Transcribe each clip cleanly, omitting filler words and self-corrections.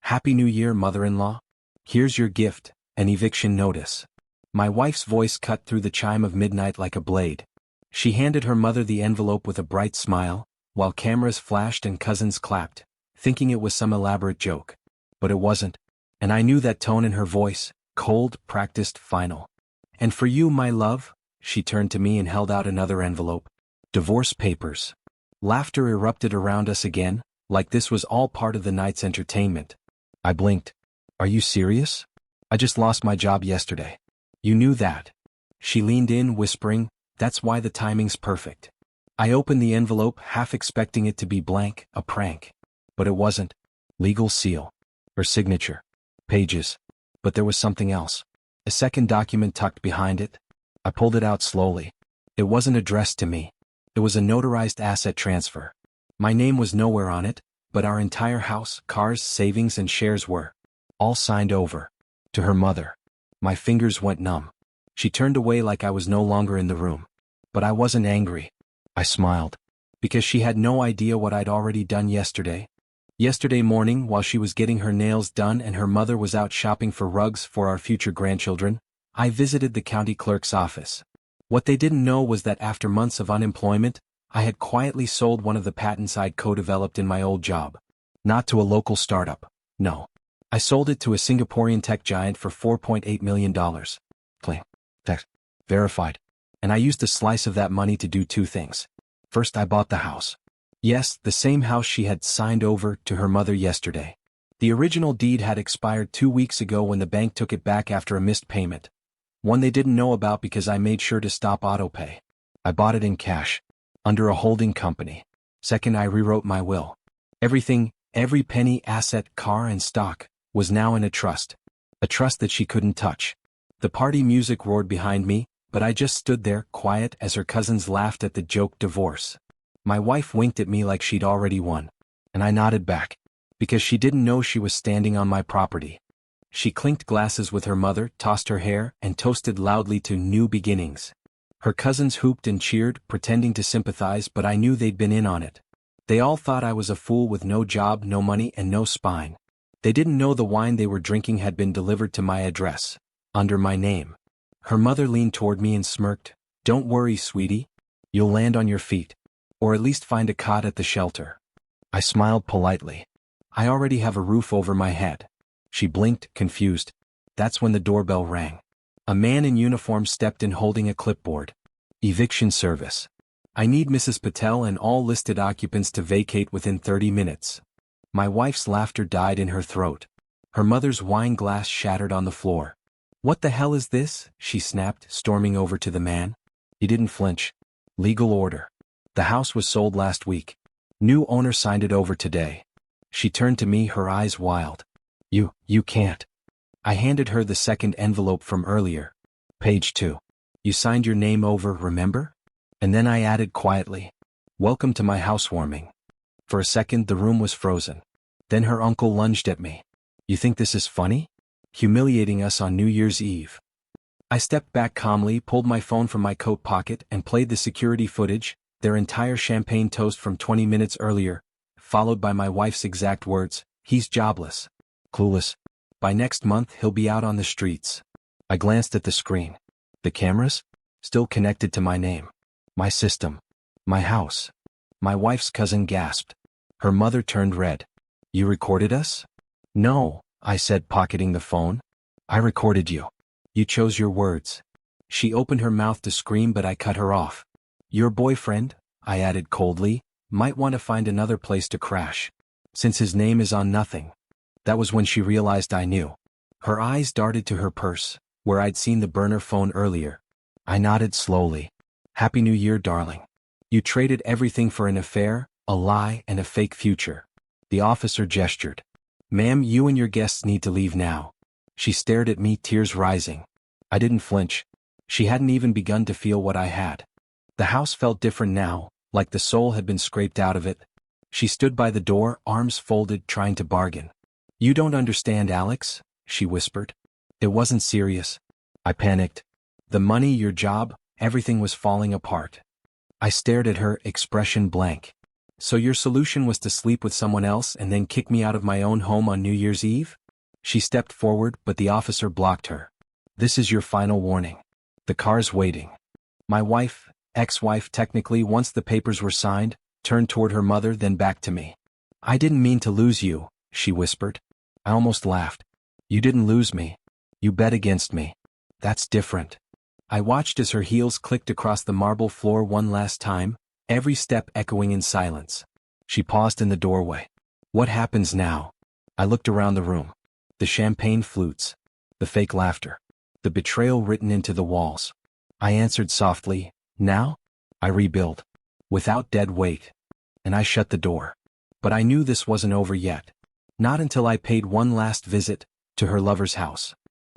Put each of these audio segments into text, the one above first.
Happy New Year, mother-in-law. Here's your gift, an eviction notice. My wife's voice cut through the chime of midnight like a blade. She handed her mother the envelope with a bright smile, while cameras flashed and cousins clapped, thinking it was some elaborate joke. But it wasn't. And I knew that tone in her voice, cold, practiced, final. And for you, my love, she turned to me and held out another envelope. Divorce papers. Laughter erupted around us again, like this was all part of the night's entertainment. I blinked. Are you serious? I just lost my job yesterday. You knew that. She leaned in, whispering, that's why the timing's perfect. I opened the envelope, half expecting it to be blank, a prank. But it wasn't. Legal seal. Her signature. Pages. But there was something else. A second document tucked behind it. I pulled it out slowly. It wasn't addressed to me. It was a notarized asset transfer. My name was nowhere on it, but our entire house, cars, savings, and shares were. All signed over. To her mother. My fingers went numb. She turned away like I was no longer in the room. But I wasn't angry. I smiled. Because she had no idea what I'd already done yesterday. Yesterday morning, while she was getting her nails done and her mother was out shopping for rugs for our future grandchildren, I visited the county clerk's office. What they didn't know was that after months of unemployment, I had quietly sold one of the patents I'd co-developed in my old job. Not to a local startup. No. I sold it to a Singaporean tech giant for $4.8 million. Claim. Text. Verified. And I used a slice of that money to do two things. First, I bought the house. Yes, the same house she had signed over to her mother yesterday. The original deed had expired 2 weeks ago when the bank took it back after a missed payment. One they didn't know about because I made sure to stop autopay. I bought it in cash. Under a holding company. Second, I rewrote my will. Everything, every penny, asset, car, and stock, was now in a trust. A trust that she couldn't touch. The party music roared behind me, but I just stood there, quiet, as her cousins laughed at the joke divorce. My wife winked at me like she'd already won. And I nodded back. Because she didn't know she was standing on my property. She clinked glasses with her mother, tossed her hair, and toasted loudly to new beginnings. Her cousins hooped and cheered, pretending to sympathize, but I knew they'd been in on it. They all thought I was a fool with no job, no money, and no spine. They didn't know the wine they were drinking had been delivered to my address. Under my name. Her mother leaned toward me and smirked. Don't worry, sweetie. You'll land on your feet. Or at least find a cot at the shelter. I smiled politely. I already have a roof over my head. She blinked, confused. That's when the doorbell rang. A man in uniform stepped in holding a clipboard. Eviction service. I need Mrs. Patel and all listed occupants to vacate within 30 minutes. My wife's laughter died in her throat. Her mother's wine glass shattered on the floor. What the hell is this? She snapped, storming over to the man. He didn't flinch. Legal order. The house was sold last week. New owner signed it over today. She turned to me, her eyes wild. You can't. I handed her the second envelope from earlier. Page 2. You signed your name over, remember? And then I added quietly. Welcome to my housewarming. For a second the room was frozen. Then her uncle lunged at me. You think this is funny? Humiliating us on New Year's Eve. I stepped back calmly, pulled my phone from my coat pocket, and played the security footage, their entire champagne toast from 20 minutes earlier, followed by my wife's exact words, he's jobless. Clueless. By next month he'll be out on the streets. I glanced at the screen. The cameras? Still connected to my name. My system. My house. My wife's cousin gasped. Her mother turned red. You recorded us? No, I said, pocketing the phone. I recorded you. You chose your words. She opened her mouth to scream, but I cut her off. Your boyfriend, I added coldly, might want to find another place to crash. Since his name is on nothing. That was when she realized I knew. Her eyes darted to her purse, where I'd seen the burner phone earlier. I nodded slowly. Happy New Year, darling. You traded everything for an affair, a lie, and a fake future. The officer gestured. Ma'am, you and your guests need to leave now. She stared at me, tears rising. I didn't flinch. She hadn't even begun to feel what I had. The house felt different now, like the soul had been scraped out of it. She stood by the door, arms folded, trying to bargain. You don't understand, Alex, she whispered. It wasn't serious. I panicked. The money, your job, everything was falling apart. I stared at her, expression blank. So your solution was to sleep with someone else and then kick me out of my own home on New Year's Eve? She stepped forward, but the officer blocked her. This is your final warning. The car's waiting. My wife, ex-wife technically, once the papers were signed, turned toward her mother, then back to me. I didn't mean to lose you, she whispered. I almost laughed. You didn't lose me. You bet against me. That's different. I watched as her heels clicked across the marble floor one last time, every step echoing in silence. She paused in the doorway. What happens now? I looked around the room. The champagne flutes. The fake laughter. The betrayal written into the walls. I answered softly, now? I rebuild. Without dead weight. And I shut the door. But I knew this wasn't over yet. Not until I paid one last visit to her lover's house.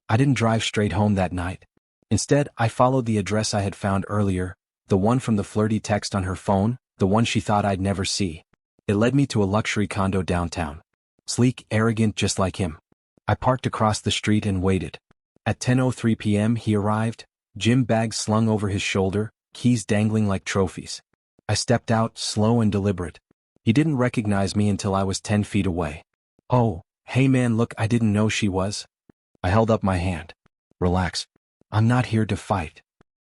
I didn't drive straight home that night. Instead, I followed the address I had found earlier, the one from the flirty text on her phone, the one she thought I'd never see. It led me to a luxury condo downtown. Sleek, arrogant, just like him. I parked across the street and waited. At 10:03 p.m. he arrived, gym bag slung over his shoulder, keys dangling like trophies. I stepped out, slow and deliberate. He didn't recognize me until I was 10 feet away. Oh, hey man, look, I didn't know she was. I held up my hand. Relax. I'm not here to fight.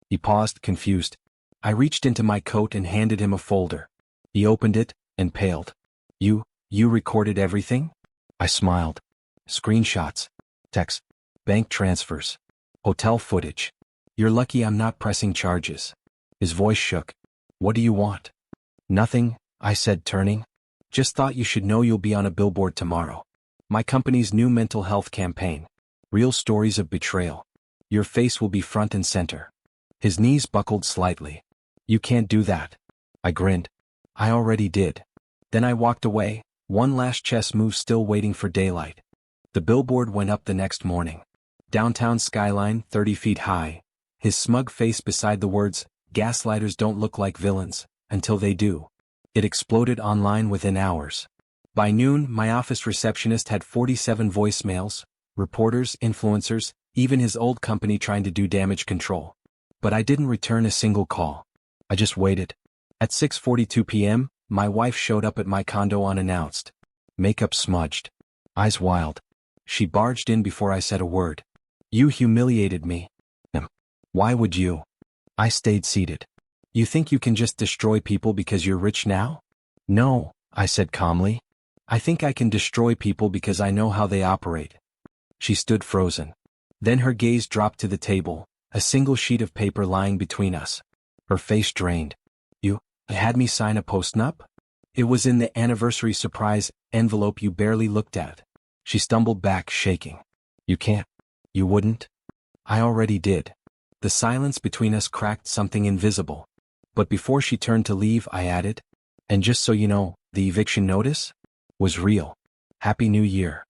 He paused, confused. I reached into my coat and handed him a folder. He opened it and paled. You recorded everything? I smiled. Screenshots. Texts. Bank transfers. Hotel footage. You're lucky I'm not pressing charges. His voice shook. What do you want? Nothing, I said, turning. Just thought you should know you'll be on a billboard tomorrow. My company's new mental health campaign. Real stories of betrayal. Your face will be front and center. His knees buckled slightly. You can't do that. I grinned. I already did. Then I walked away, one last chess move still waiting for daylight. The billboard went up the next morning. Downtown skyline, 30 feet high. His smug face beside the words, "Gaslighters don't look like villains, until they do." It exploded online within hours. By noon, my office receptionist had 47 voicemails, reporters, influencers, even his old company trying to do damage control. But I didn't return a single call. I just waited. At 6:42 p.m., my wife showed up at my condo unannounced. Makeup smudged. Eyes wild. She barged in before I said a word. You humiliated me. Why would you? I stayed seated. You think you can just destroy people because you're rich now? No, I said calmly. I think I can destroy people because I know how they operate. She stood frozen. Then her gaze dropped to the table, a single sheet of paper lying between us. Her face drained. You had me sign a postnup? It was in the anniversary surprise envelope you barely looked at. She stumbled back, shaking. You can't. You wouldn't? I already did. The silence between us cracked something invisible. But before she turned to leave, I added, and just so you know, the eviction notice was real. Happy New Year.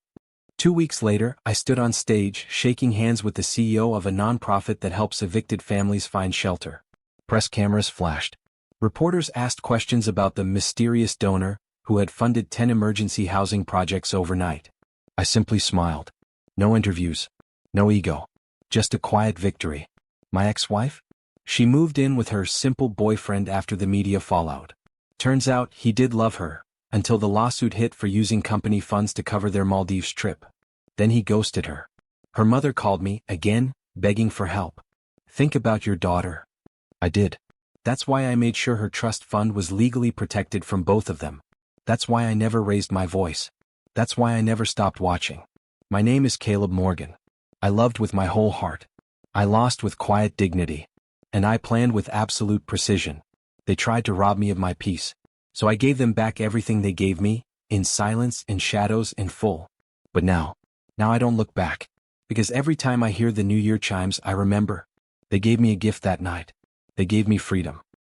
2 weeks later, I stood on stage, shaking hands with the CEO of a nonprofit that helps evicted families find shelter. Press cameras flashed. Reporters asked questions about the mysterious donor who had funded 10 emergency housing projects overnight. I simply smiled. No interviews. No ego. Just a quiet victory. My ex-wife? She moved in with her simple boyfriend after the media fallout. Turns out he did love her, until the lawsuit hit for using company funds to cover their Maldives trip. Then he ghosted her. Her mother called me, again, begging for help. Think about your daughter. I did. That's why I made sure her trust fund was legally protected from both of them. That's why I never raised my voice. That's why I never stopped watching. My name is Caleb Morgan. I loved with my whole heart. I lost with quiet dignity. And I planned with absolute precision. They tried to rob me of my peace. So I gave them back everything they gave me, in silence, in shadows, in full. But now I don't look back. Because every time I hear the New Year chimes, I remember. They gave me a gift that night. They gave me freedom.